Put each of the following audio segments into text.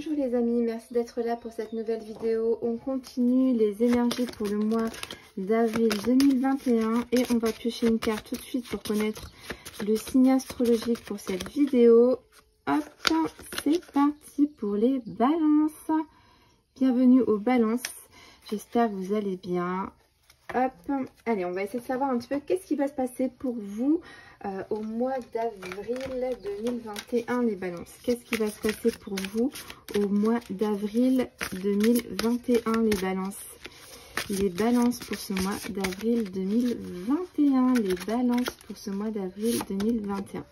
Bonjour les amis, merci d'être là pour cette nouvelle vidéo. On continue les énergies pour le mois d'avril 2021 et on va piocher une carte tout de suite pour connaître le signe astrologique pour cette vidéo. Hop, c'est parti pour les balances. Bienvenue aux balances, j'espère que vous allez bien. Hop, allez, on va essayer de savoir un petit peu qu'est-ce qui va se passer pour vous au mois d'avril 2021, les balances. Qu'est-ce qui va se passer pour vous au mois d'avril 2021, les balances? Les balances pour ce mois d'avril 2021, les balances pour ce mois d'avril 2021.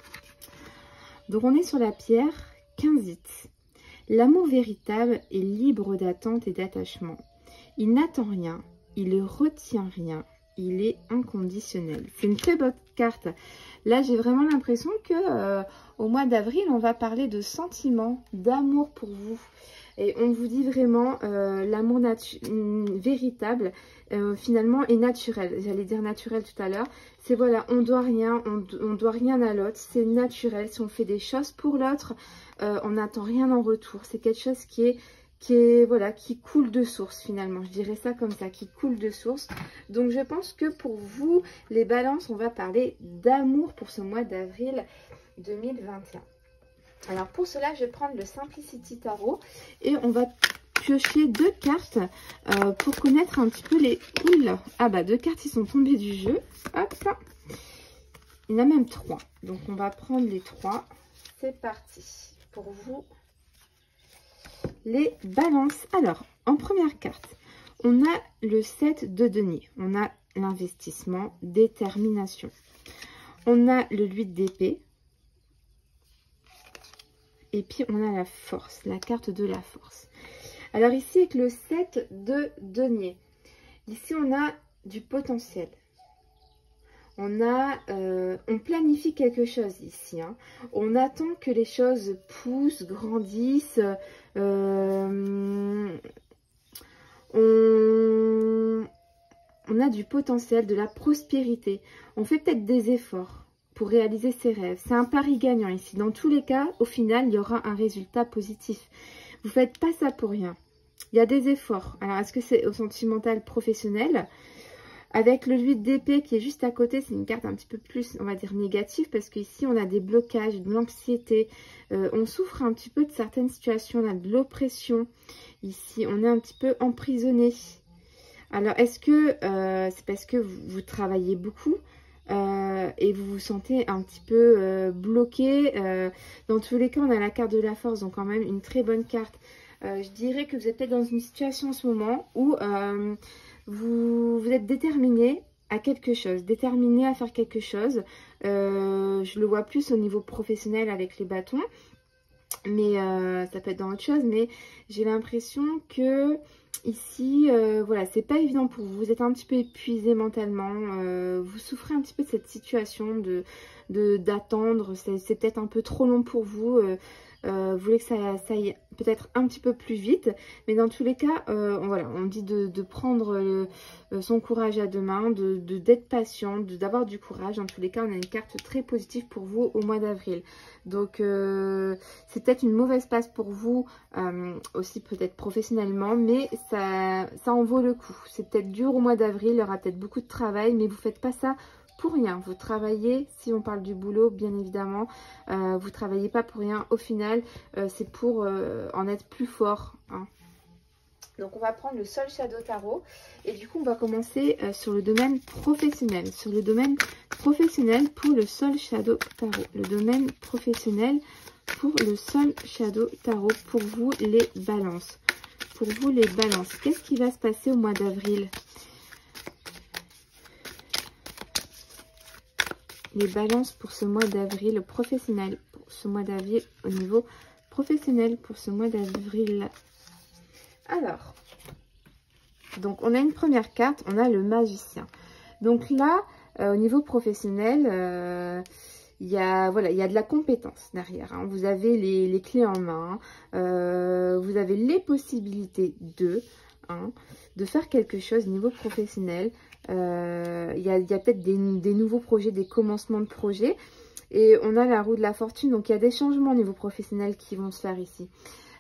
Donc, on est sur la pierre 15. L'amour véritable est libre d'attente et d'attachement. Il n'attend rien. Il ne retient rien, il est inconditionnel. C'est une très bonne carte. Là, j'ai vraiment l'impression que au mois d'avril, on va parler de sentiments, d'amour pour vous. Et on vous dit vraiment l'amour véritable, finalement, est naturel. J'allais dire naturel tout à l'heure. C'est voilà, on doit rien à l'autre. C'est naturel. Si on fait des choses pour l'autre, on n'attend rien en retour. C'est quelque chose qui coule de source finalement, je dirais ça comme ça, qui coule de source. Donc je pense que pour vous, les balances, on va parler d'amour pour ce mois d'avril 2021. Alors pour cela, je vais prendre le Simplicity Tarot et on va piocher deux cartes pour connaître un petit peu les... Oula, ah bah deux cartes qui sont tombées du jeu. Hop, il y en a même trois. Donc on va prendre les trois. C'est parti pour vous. Les balances. Alors, en première carte, on a le 7 de denier. On a l'investissement, détermination. On a le 8 d'épée. Et puis, on a la force, la carte de la force. Alors ici, avec le 7 de denier, ici, on a du potentiel. On planifie quelque chose ici. Hein. On attend que les choses poussent, grandissent. On a du potentiel, de la prospérité. On fait peut-être des efforts pour réaliser ses rêves. C'est un pari gagnant ici. Dans tous les cas, au final, il y aura un résultat positif. Vous ne faites pas ça pour rien. Il y a des efforts. Alors, est-ce que c'est au sentimental professionnel ? Avec le 8 d'épée qui est juste à côté, c'est une carte un petit peu plus, on va dire, négative. Parce qu'ici, on a des blocages, de l'anxiété. On souffre un petit peu de certaines situations. On a de l'oppression. Ici, on est un petit peu emprisonné. Alors, est-ce que c'est parce que vous travaillez beaucoup et vous vous sentez un petit peu bloqué? Dans tous les cas, on a la carte de la force. Donc, quand même, une très bonne carte. Je dirais que vous êtes peut-être dans une situation en ce moment où... Vous êtes déterminé à quelque chose, déterminé à faire quelque chose. Je le vois plus au niveau professionnel avec les bâtons, mais ça peut être dans autre chose. Mais j'ai l'impression que ici, voilà, c'est pas évident pour vous. Vous êtes un petit peu épuisé mentalement. Vous souffrez un petit peu de cette situation d'attendre. C'est peut-être un peu trop long pour vous. Vous voulez que ça aille peut-être un petit peu plus vite, mais dans tous les cas, voilà, on dit de prendre son courage à deux mains, d'être patient, d'avoir du courage. Dans tous les cas, on a une carte très positive pour vous au mois d'avril. Donc, c'est peut-être une mauvaise passe pour vous, aussi peut-être professionnellement, mais ça en vaut le coup. C'est peut-être dur au mois d'avril, il y aura peut-être beaucoup de travail, mais vous ne faites pas ça pour rien. Vous travaillez, si on parle du boulot, bien évidemment, vous travaillez pas pour rien. Au final, c'est pour en être plus fort. Hein. Donc, on va prendre le Soul Shadow Tarot. Et du coup, on va commencer sur le domaine professionnel. Sur le domaine professionnel pour le Soul Shadow Tarot. Le domaine professionnel pour le Soul Shadow Tarot. Pour vous, les balances. Pour vous, les balances. Qu'est-ce qui va se passer au mois d'avril ? Les balances pour ce mois d'avril professionnel, pour ce mois d'avril au niveau professionnel, pour ce mois d'avril. Alors, donc on a une première carte, on a le magicien. Donc là, au niveau professionnel, il y a de la compétence derrière. Hein. Vous avez les clés en main, vous avez les possibilités de faire quelque chose au niveau professionnel. Il y a peut-être des nouveaux projets, des commencements de projets. Et on a la roue de la fortune. Donc, il y a des changements au niveau professionnel qui vont se faire ici.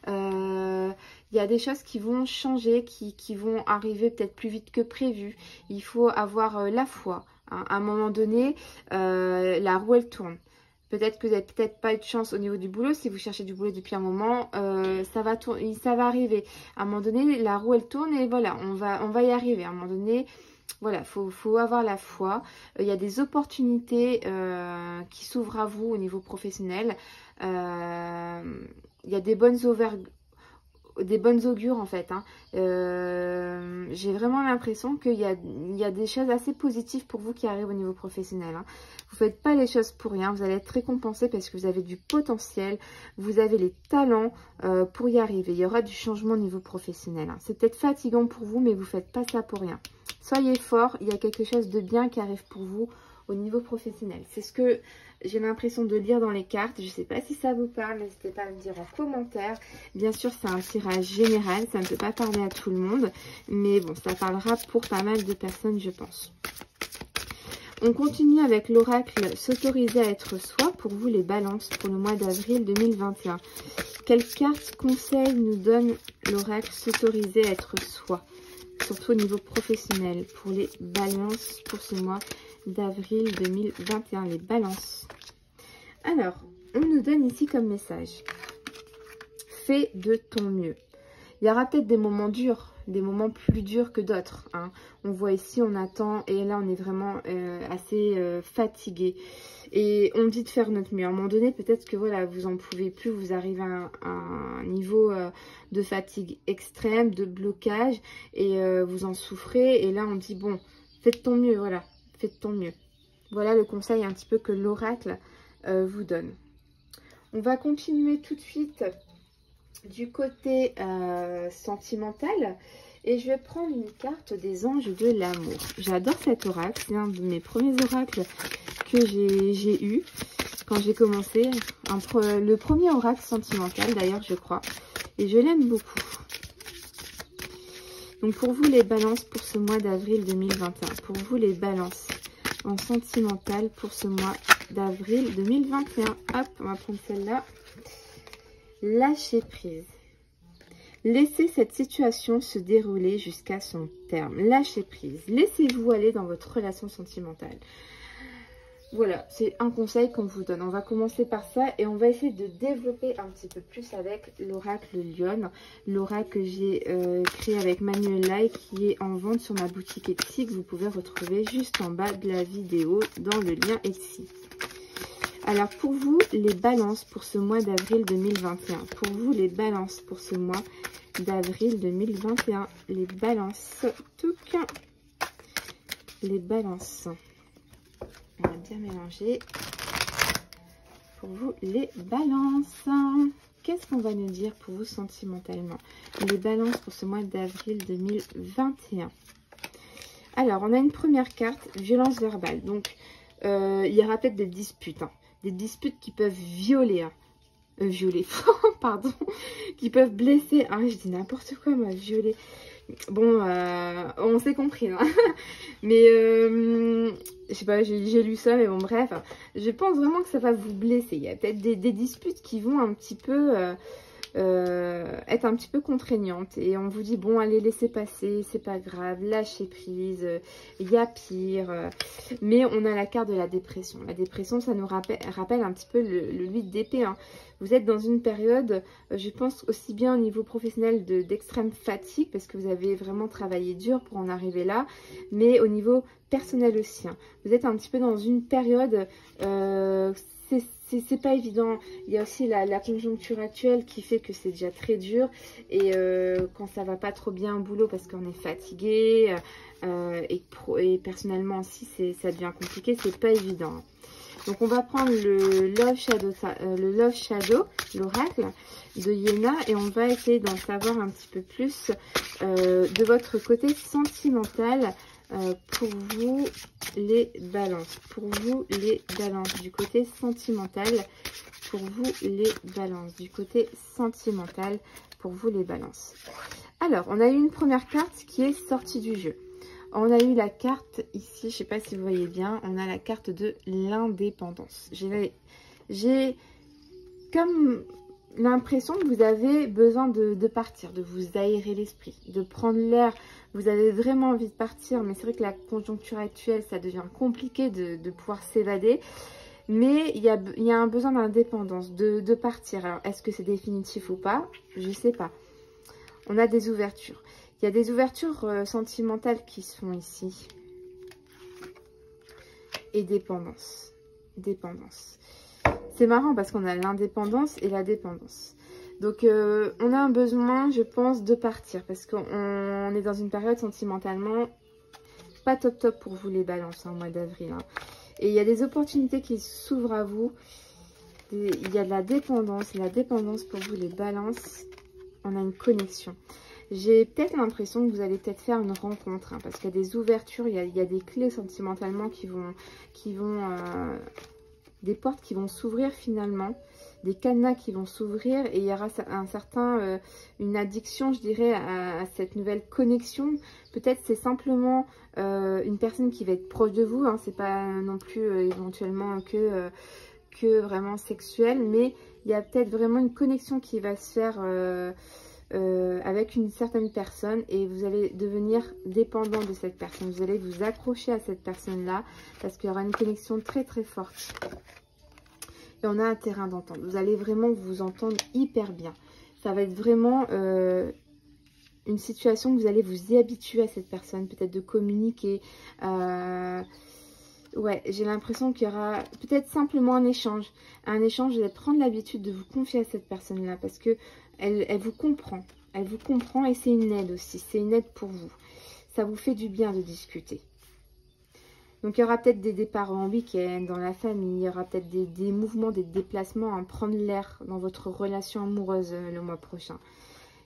Il y a des choses qui vont changer, qui vont arriver peut-être plus vite que prévu. Il faut avoir la foi. Hein. À un moment donné, la roue, elle tourne. Peut-être que vous n'avez peut-être pas eu de chance au niveau du boulot. Si vous cherchez du boulot depuis un moment, ça va arriver. À un moment donné, la roue, elle tourne et voilà, on va y arriver. À un moment donné, voilà, faut avoir la foi. Il y a des opportunités qui s'ouvrent à vous au niveau professionnel. Il y a des bonnes augures en fait. Hein. J'ai vraiment l'impression qu'il y a des choses assez positives pour vous qui arrivent au niveau professionnel. Hein. Vous ne faites pas les choses pour rien, vous allez être récompensé parce que vous avez du potentiel, vous avez les talents pour y arriver. Il y aura du changement au niveau professionnel. Hein. C'est peut-être fatigant pour vous, mais vous ne faites pas ça pour rien. Soyez fort, il y a quelque chose de bien qui arrive pour vous au niveau professionnel. C'est ce que j'ai l'impression de lire dans les cartes. Je ne sais pas si ça vous parle, n'hésitez pas à me dire en commentaire. Bien sûr, c'est un tirage général, ça ne peut pas parler à tout le monde. Mais bon, ça parlera pour pas mal de personnes, je pense. On continue avec l'oracle s'autoriser à être soi pour vous les balances pour le mois d'avril 2021. Quelle carte conseil nous donne l'oracle s'autoriser à être soi, surtout au niveau professionnel pour les balances pour ce mois d'avril 2021, les balances. Alors, on nous donne ici comme message, fais de ton mieux. Il y aura peut-être des moments durs, des moments plus durs que d'autres. Hein. On voit ici, on attend et là, on est vraiment assez fatigué. Et on dit de faire notre mieux. À un moment donné, peut-être que voilà, vous en pouvez plus, vous arrivez à un niveau de fatigue extrême, de blocage et vous en souffrez. Et là, on dit, bon, fais de ton mieux, voilà, fais de ton mieux. Voilà le conseil un petit peu que l'oracle vous donne. On va continuer tout de suite du côté sentimental et je vais prendre une carte des anges de l'amour. J'adore cet oracle, c'est un de mes premiers oracles que j'ai eu quand j'ai commencé, le premier oracle sentimental d'ailleurs je crois, et je l'aime beaucoup. Donc pour vous les balances pour ce mois d'avril 2021, pour vous les balances en sentimental pour ce mois d'avril 2021, hop on va prendre celle-là. Lâchez prise. Laissez cette situation se dérouler jusqu'à son terme. Lâchez prise. Laissez-vous aller dans votre relation sentimentale. Voilà, c'est un conseil qu'on vous donne. On va commencer par ça et on va essayer de développer un petit peu plus avec l'oracle Lyon. L'oracle que j'ai créé avec Manuel Lai qui est en vente sur ma boutique Etsy que vous pouvez retrouver juste en bas de la vidéo dans le lien Etsy. Alors, pour vous, les balances pour ce mois d'avril 2021. Pour vous, les balances pour ce mois d'avril 2021. Les balances. Les balances. On va bien mélanger. Pour vous, les balances. Qu'est-ce qu'on va nous dire pour vous sentimentalement? Les balances pour ce mois d'avril 2021. Alors, on a une première carte, violence verbale. Donc, il y aura peut-être des disputes. Hein. Des disputes qui peuvent violer, pardon, qui peuvent blesser. Ah, je dis n'importe quoi, moi, violer. Bon, on s'est compris, hein. Mais, je sais pas, j'ai lu ça, mais bon, bref. Je pense vraiment que ça va vous blesser. Il y a peut-être des disputes qui vont un petit peu être un petit peu contraignantes. Et on vous dit, bon, allez, laissez passer, c'est pas grave, lâchez prise, il y a pire. Mais on a la carte de la dépression. La dépression, ça nous rappelle un petit peu le 8 d'épée. Hein. Vous êtes dans une période, je pense, aussi bien au niveau professionnel d'extrême fatigue, parce que vous avez vraiment travaillé dur pour en arriver là, mais au niveau personnel aussi. Hein. Vous êtes un petit peu dans une période, c'est pas évident. Il y a aussi la conjoncture actuelle qui fait que c'est déjà très dur. Et quand ça va pas trop bien au boulot parce qu'on est fatigué, et personnellement aussi, ça devient compliqué, c'est pas évident. Donc on va prendre le Love Shadow, l'oracle de Yéna, et on va essayer d'en savoir un petit peu plus de votre côté sentimental pour vous les balances. Pour vous les balances du côté sentimental. Pour vous les balances du côté sentimental. Pour vous les balances. Alors, on a eu une première carte qui est sortie du jeu. On a eu la carte ici, je ne sais pas si vous voyez bien, on a la carte de l'indépendance. J'ai comme l'impression que vous avez besoin de partir, de vous aérer l'esprit, de prendre l'air. Vous avez vraiment envie de partir, mais c'est vrai que la conjoncture actuelle, ça devient compliqué de pouvoir s'évader. Mais il y a un besoin d'indépendance, de partir. Alors, est-ce que c'est définitif ou pas? Je ne sais pas. On a des ouvertures. Il y a des ouvertures sentimentales qui se font ici. Et dépendance. Dépendance. C'est marrant parce qu'on a l'indépendance et la dépendance. Donc, on a un besoin, je pense, de partir. Parce qu'on est dans une période sentimentalement pas top pour vous les balances au mois d'avril. Hein. Et il y a des opportunités qui s'ouvrent à vous. Il y a de la dépendance. La dépendance pour vous les balances, on a une connexion. J'ai peut-être l'impression que vous allez peut-être faire une rencontre. Hein, parce qu'il y a des ouvertures, il y a des clés sentimentalement qui vont des portes qui vont s'ouvrir finalement, des cadenas qui vont s'ouvrir et il y aura une addiction, je dirais, à cette nouvelle connexion. Peut-être c'est simplement une personne qui va être proche de vous, hein, c'est pas non plus éventuellement que vraiment sexuel, mais il y a peut-être vraiment une connexion qui va se faire avec une certaine personne et vous allez devenir dépendant de cette personne. Vous allez vous accrocher à cette personne-là parce qu'il y aura une connexion très forte. Et on a un terrain d'entente. Vous allez vraiment vous entendre hyper bien. Ça va être vraiment une situation où vous allez vous y habituer à cette personne, peut-être de communiquer. Ouais, j'ai l'impression qu'il y aura peut-être simplement un échange. Un échange, vous allez prendre l'habitude de vous confier à cette personne-là parce que elle vous comprend. Elle vous comprend et c'est une aide aussi. C'est une aide pour vous. Ça vous fait du bien de discuter. Donc, il y aura peut-être des départs en week-end, dans la famille. Il y aura peut-être des mouvements, des déplacements, hein, prendre l'air dans votre relation amoureuse le mois prochain.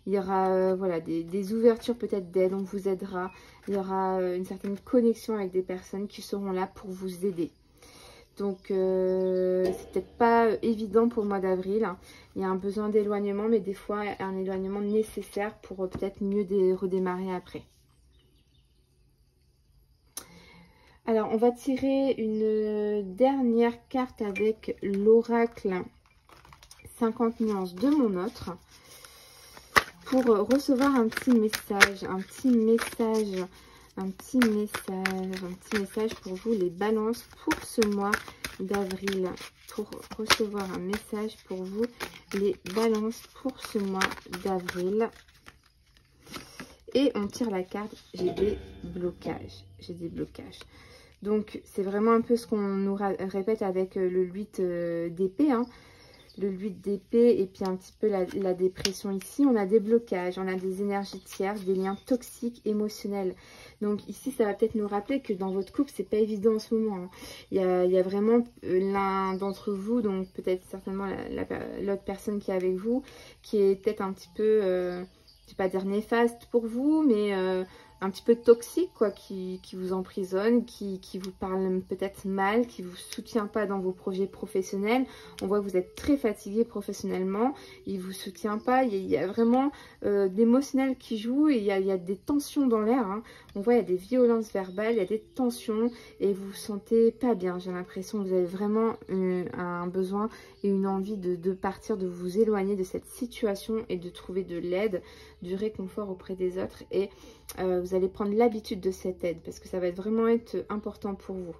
Il y aura voilà, des ouvertures peut-être d'aide, on vous aidera. Il y aura une certaine connexion avec des personnes qui seront là pour vous aider. Donc, c'est peut-être pas évident pour le mois d'avril. Hein. Il y a un besoin d'éloignement, mais des fois, un éloignement nécessaire pour peut-être mieux redémarrer après. Alors, on va tirer une dernière carte avec l'oracle 50 nuances de mon autre pour recevoir un petit message, un petit message pour vous les balances pour ce mois d'avril. Pour recevoir un message pour vous les balances pour ce mois d'avril. Et on tire la carte, j'ai des blocages. Donc, c'est vraiment un peu ce qu'on nous répète avec le 8 d'épée. Hein. Le 8 d'épée et puis un petit peu la dépression ici. On a des blocages, on a des énergies tierces, des liens toxiques, émotionnels. Donc, ici, ça va peut-être nous rappeler que dans votre couple, c'est pas évident en ce moment. Hein. Il y a vraiment l'un d'entre vous, donc peut-être certainement l'autre personne qui est avec vous, qui est peut-être un petit peu, je ne vais pas dire néfaste pour vous, mais un petit peu toxique, quoi, qui vous emprisonne, qui vous parle peut-être mal, qui vous soutient pas dans vos projets professionnels. On voit que vous êtes très fatigué professionnellement, il vous soutient pas, il y a vraiment d'émotionnel qui joue et il y a des tensions dans l'air. Hein. On voit il y a des violences verbales, il y a des tensions et vous vous sentez pas bien. J'ai l'impression que vous avez vraiment un besoin et une envie de partir, de vous éloigner de cette situation et de trouver de l'aide, du réconfort auprès des autres et vous allez prendre l'habitude de cette aide parce que ça va vraiment être important pour vous.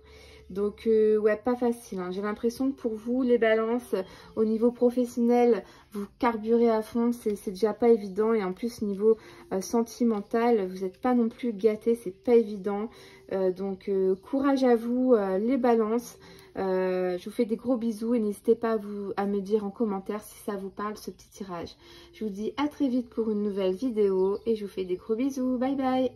Donc, ouais, pas facile. Hein. J'ai l'impression que pour vous, les balances, au niveau professionnel, vous carburez à fond. C'est déjà pas évident. Et en plus, niveau sentimental, vous n'êtes pas non plus gâtés. C'est pas évident. Donc, courage à vous, les balances. Je vous fais des gros bisous et n'hésitez pas à me dire en commentaire si ça vous parle ce petit tirage. Je vous dis à très vite pour une nouvelle vidéo et je vous fais des gros bisous. Bye bye!